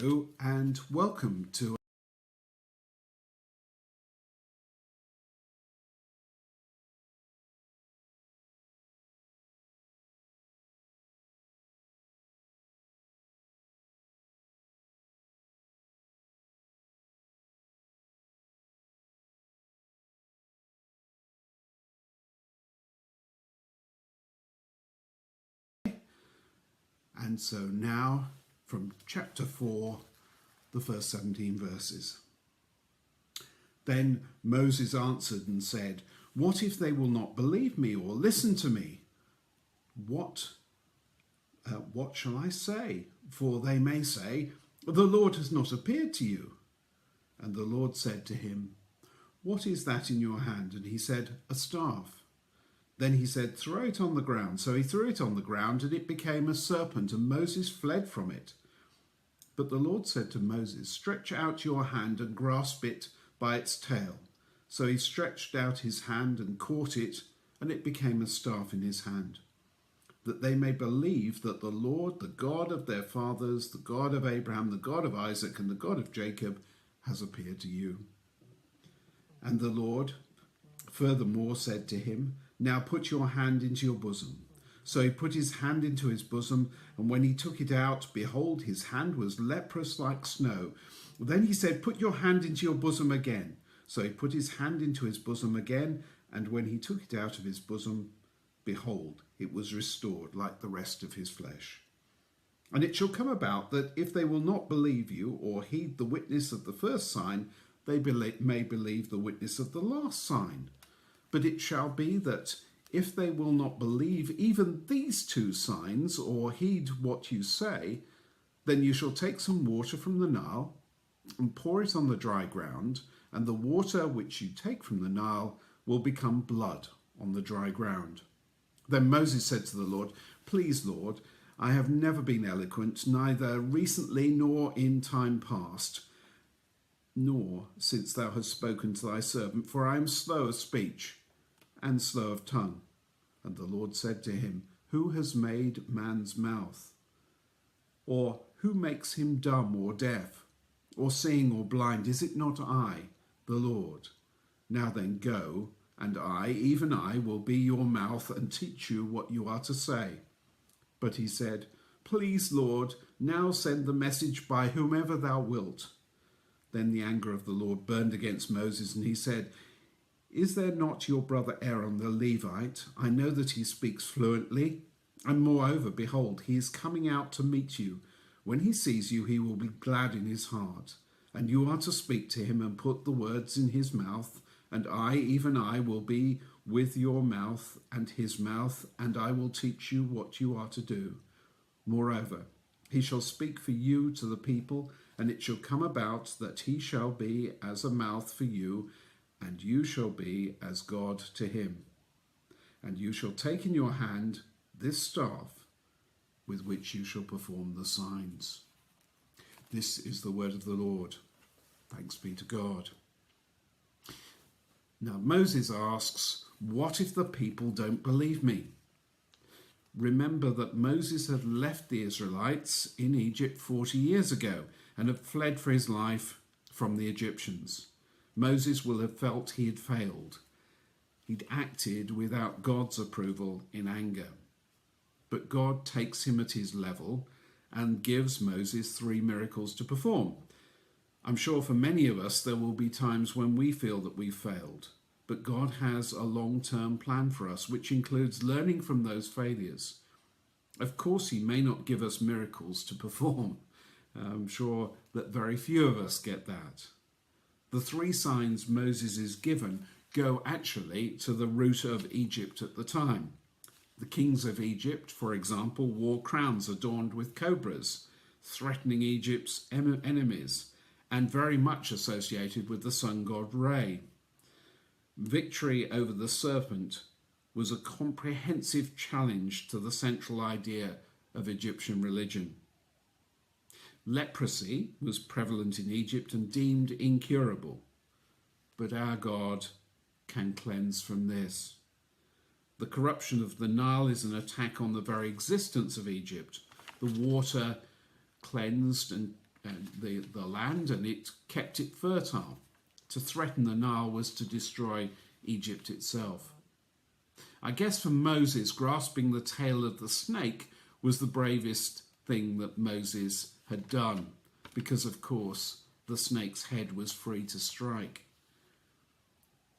Hello and welcome to and so now from chapter 4, the first 17 verses. Then Moses answered and said, "What if they will not believe me or listen to me? What shall I say? For they may say, 'The Lord has not appeared to you.'" And the Lord said to him, "What is that in your hand?" And he said, "A staff." Then he said, "Throw it on the ground." So he threw it on the ground, and it became a serpent, and Moses fled from it. But the Lord said to Moses, "Stretch out your hand and grasp it by its tail." So he stretched out his hand and caught it, and it became a staff in his hand, that they may believe that the Lord, the God of their fathers, the God of Abraham, the God of Isaac, and the God of Jacob, has appeared to you. And the Lord furthermore said to him, "Now put your hand into your bosom." So he put his hand into his bosom, and when he took it out, behold, his hand was leprous like snow. Then he said, "Put your hand into your bosom again." So he put his hand into his bosom again, and when he took it out of his bosom, behold, it was restored like the rest of his flesh. And it shall come about that if they will not believe you or heed the witness of the first sign, they may believe the witness of the last sign. But it shall be that if they will not believe even these two signs or heed what you say, then you shall take some water from the Nile and pour it on the dry ground, and the water which you take from the Nile will become blood on the dry ground. Then Moses said to the Lord, "Please, Lord, I have never been eloquent, neither recently nor in time past, nor since thou hast spoken to thy servant, for I am slow of speech and slow of tongue." And the Lord said to him, "Who has made man's mouth? Or who makes him dumb or deaf, or seeing or blind? Is it not I, the Lord? Now then go, and I, even I, will be your mouth and teach you what you are to say." But he said, "Please, Lord, now send the message by whomever thou wilt." Then the anger of the Lord burned against Moses, and he said, "Is there not your brother Aaron the Levite? I know that he speaks fluently, and moreover, behold, he is coming out to meet you. When he sees you, he will be glad in his heart. And you are to speak to him and put the words in his mouth, and I, even I, will be with your mouth and his mouth, and I will teach you what you are to do. Moreover, he shall speak for you to the people, and it shall come about that he shall be as a mouth for you, and you shall be as God to him. And you shall take in your hand this staff with which you shall perform the signs." This is the word of the Lord. Thanks be to God. Now Moses asks, what if the people don't believe me? Remember that Moses had left the Israelites in Egypt 40 years ago and had fled for his life from the Egyptians. Moses will have felt he had failed. He'd acted without God's approval in anger. But God takes him at his level and gives Moses 3 miracles to perform. I'm sure for many of us there will be times when we feel that we've failed, but God has a long-term plan for us, which includes learning from those failures. Of course, he may not give us miracles to perform. I'm sure that very few of us get that. The 3 signs Moses is given go actually to the root of Egypt at the time. The kings of Egypt, for example, wore crowns adorned with cobras, threatening Egypt's enemies, and very much associated with the sun god Re. Victory over the serpent was a comprehensive challenge to the central idea of Egyptian religion. Leprosy was prevalent in Egypt and deemed incurable, but our God can cleanse from this. The corruption of the Nile is an attack on the very existence of Egypt. The water cleansed and the land, and it kept it fertile. To threaten the Nile was to destroy Egypt itself. I guess for Moses, grasping the tail of the snake was the bravest thing that Moses had done, because of course the snake's head was free to strike.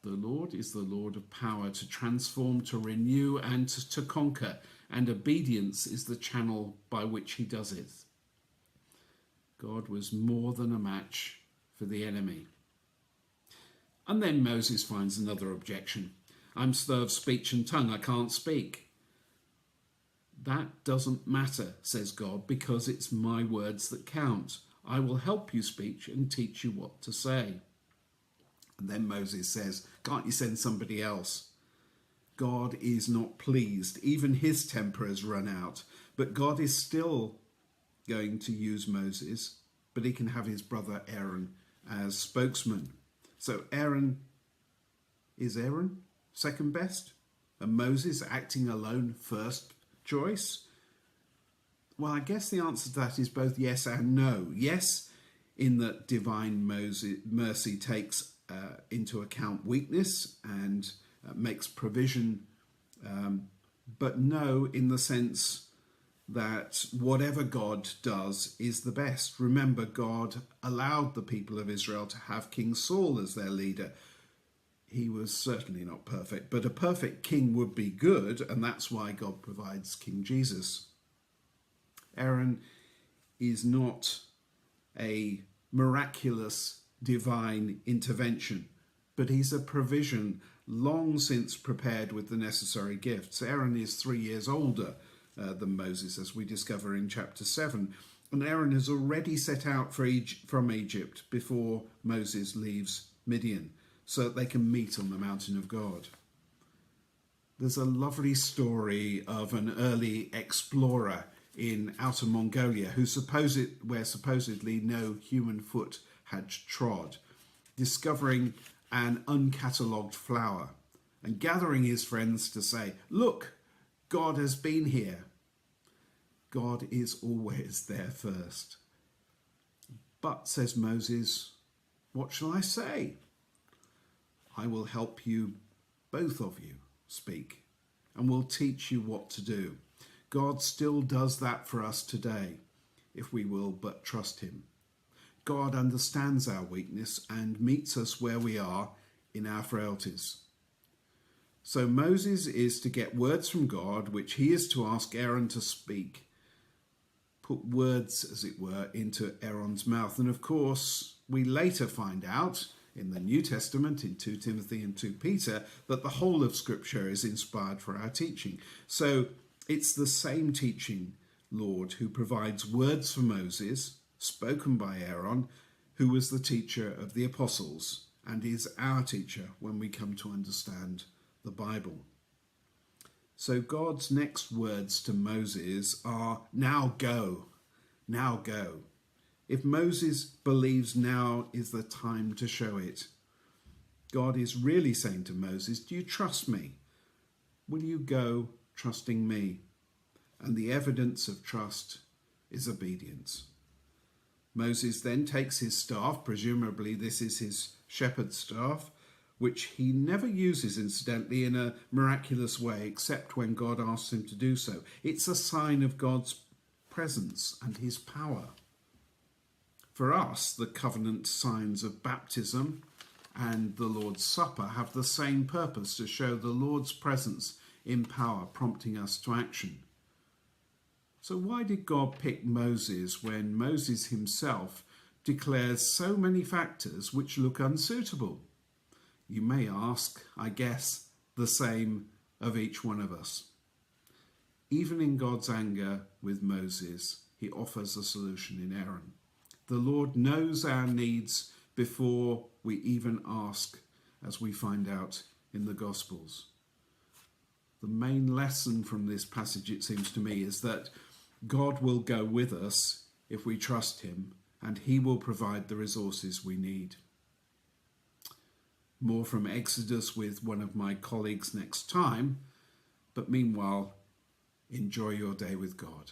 The Lord is the Lord of power, to transform, to renew, and to conquer, and obedience is the channel by which he does it. God was more than a match for the enemy. And then Moses finds another objection. I'm slow of speech and tongue, I can't speak. That doesn't matter, says God, because it's my words that count. I will help you speak and teach you what to say. And then Moses says, can't you send somebody else? God is not pleased. Even his temper has run out. But God is still going to use Moses, but he can have his brother Aaron as spokesman. So Aaron second best? And Moses acting alone first choice? Well, I guess the answer to that is both yes and no. Yes, in that divine mercy takes into account weakness and makes provision, but no in the sense that whatever God does is the best. Remember, God allowed the people of Israel to have King Saul as their leader. He was certainly not perfect, but a perfect king would be good, and that's why God provides King Jesus. Aaron is not a miraculous divine intervention, but he's a provision long since prepared with the necessary gifts. Aaron is 3 years older than Moses, as we discover in chapter 7, and Aaron has already set out from Egypt before Moses leaves Midian, so that they can meet on the mountain of God. There's a lovely story of an early explorer in outer Mongolia where supposedly no human foot had trod, discovering an uncatalogued flower and gathering his friends to say, look, God has been here. God is always there first. But, says Moses, what shall I say? I will help you, both of you, speak, and will teach you what to do. God still does that for us today, if we will but trust him. God understands our weakness and meets us where we are in our frailties. So Moses is to get words from God, which he is to ask Aaron to speak, put words, as it were, into Aaron's mouth. And of course, we later find out in the New Testament, in 2 Timothy and 2 Peter, that the whole of Scripture is inspired for our teaching. So it's the same teaching Lord who provides words for Moses, spoken by Aaron, who was the teacher of the apostles and is our teacher when we come to understand the Bible. So God's next words to Moses are, now go, now go. If Moses believes now is the time to show it, God is really saying to Moses, do you trust me? Will you go trusting me? And the evidence of trust is obedience. Moses then takes his staff, presumably this is his shepherd's staff, which he never uses, incidentally, in a miraculous way, except when God asks him to do so. It's a sign of God's presence and his power. For us, the covenant signs of baptism and the Lord's Supper have the same purpose, to show the Lord's presence in power, prompting us to action. So why did God pick Moses when Moses himself declares so many factors which look unsuitable? You may ask, I guess, the same of each one of us. Even in God's anger with Moses, he offers a solution in Aaron. The Lord knows our needs before we even ask, as we find out in the Gospels. The main lesson from this passage, it seems to me, is that God will go with us if we trust him, and he will provide the resources we need. More from Exodus with one of my colleagues next time, but meanwhile, enjoy your day with God.